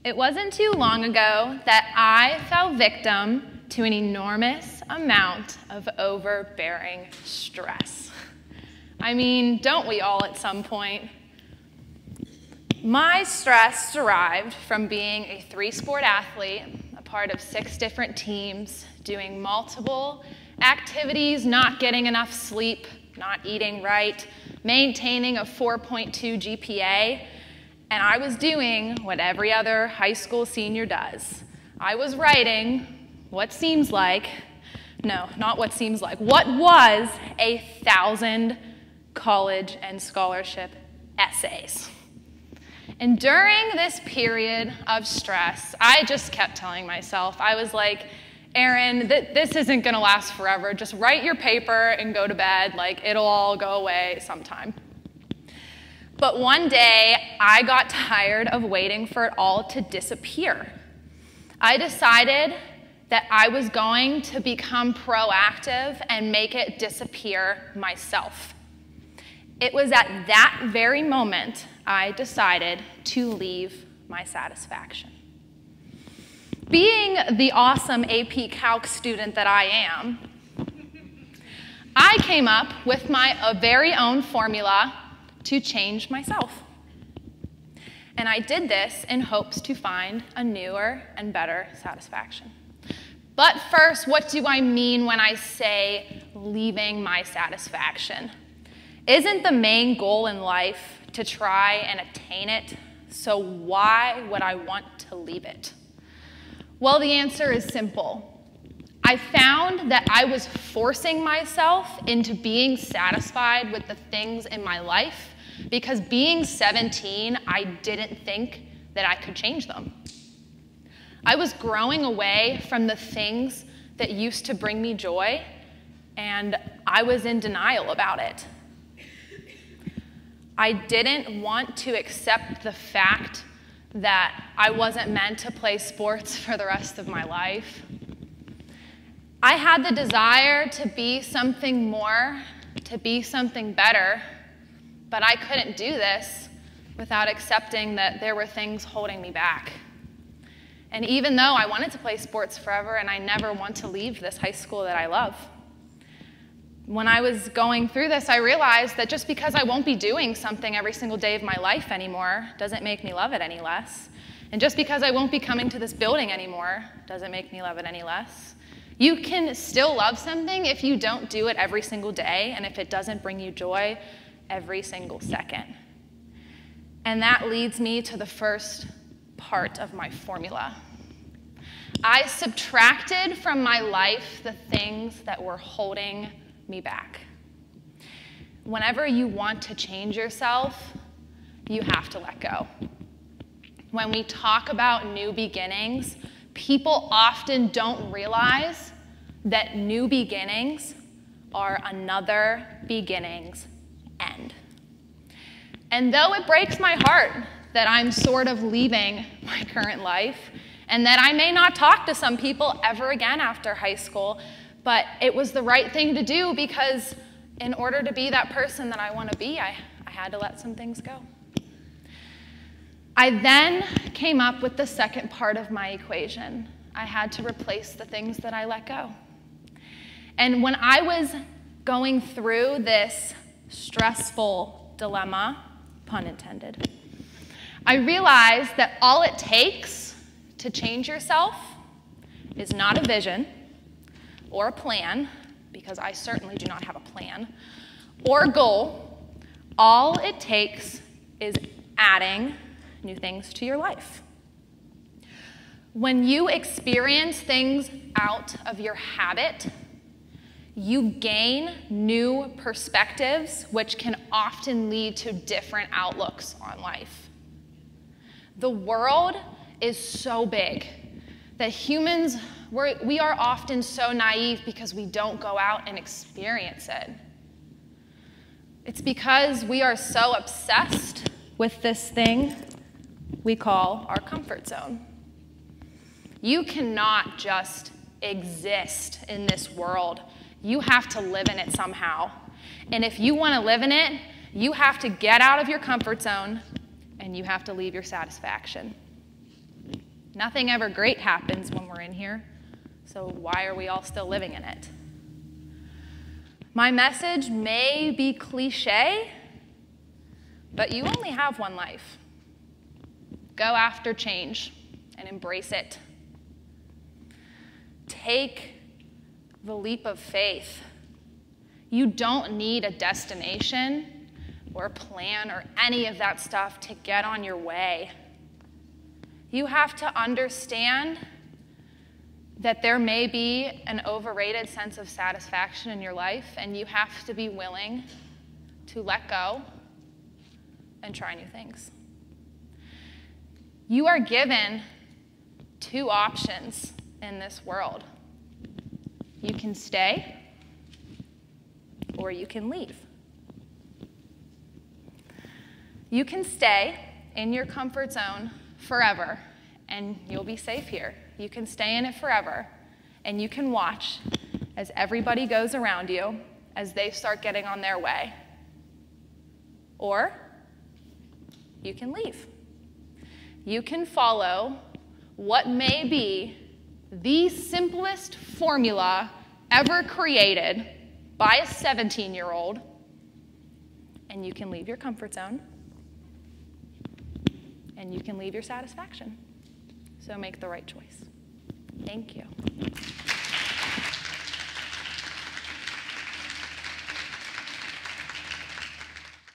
It wasn't too long ago that I fell victim to an enormous amount of overbearing stress. I mean, don't we all at some point? My stress derived from being a 3-sport athlete, a part of 6 different teams, doing multiple activities, not getting enough sleep, not eating right, maintaining a 4.2 GPA, and I was doing what every other high school senior does. I was writing what seems like, no, not what seems like, what was 1,000 college and scholarship essays. And during this period of stress, I just kept telling myself, I was like, Erin, this isn't gonna last forever. Just write your paper and go to bed. Like, it'll all go away sometime. But one day, I got tired of waiting for it all to disappear. I decided that I was going to become proactive and make it disappear myself. It was at that very moment I decided to leave my satisfaction. Being the awesome AP Calc student that I am, I came up with my very own formula to change myself. And I did this in hopes to find a newer and better satisfaction. But first, what do I mean when I say leaving my satisfaction? Isn't the main goal in life to try and attain it? So why would I want to leave it? Well, the answer is simple. I found that I was forcing myself into being satisfied with the things in my life because being 17, I didn't think that I could change them. I was growing away from the things that used to bring me joy, and I was in denial about it. I didn't want to accept the fact that I wasn't meant to play sports for the rest of my life. I had the desire to be something more, to be something better, but I couldn't do this without accepting that there were things holding me back. And even though I wanted to play sports forever and I never want to leave this high school that I love, when I was going through this, I realized that just because I won't be doing something every single day of my life anymore doesn't make me love it any less. And just because I won't be coming to this building anymore doesn't make me love it any less. You can still love something if you don't do it every single day and if it doesn't bring you joy every single second. And that leads me to the first part of my formula. I subtracted from my life the things that were holding me back. Whenever you want to change yourself, you have to let go. When we talk about new beginnings, people often don't realize that new beginnings are another beginning's end. And though it breaks my heart that I'm sort of leaving my current life and that I may not talk to some people ever again after high school, but it was the right thing to do because in order to be that person that I want to be, I had to let some things go. I then came up with the second part of my equation. I had to replace the things that I let go. And when I was going through this stressful dilemma, pun intended, I realized that all it takes to change yourself is not a vision, or a plan, because I certainly do not have a plan, or a goal. All it takes is adding new things to your life. When you experience things out of your habit, you gain new perspectives, which can often lead to different outlooks on life. The world is so big that humans, we are often so naive because we don't go out and experience it. It's because we are so obsessed with this thing we call our comfort zone. You cannot just exist in this world. You have to live in it somehow. And if you want to live in it, you have to get out of your comfort zone and you have to leave your satisfaction. Nothing ever great happens when we're in here, so why are we all still living in it? My message may be cliche, but you only have one life. Go after change and embrace it. Take the leap of faith. You don't need a destination or a plan or any of that stuff to get on your way. You have to understand that there may be an overrated sense of satisfaction in your life, and you have to be willing to let go and try new things. You are given two options in this world. You can stay, or you can leave. You can stay in your comfort zone forever, and you'll be safe here. You can stay in it forever, and you can watch as everybody goes around you as they start getting on their way. Or you can leave. You can follow what may be the simplest formula ever created by a 17-year-old, and you can leave your comfort zone, and you can leave your satisfaction. So make the right choice. Thank you.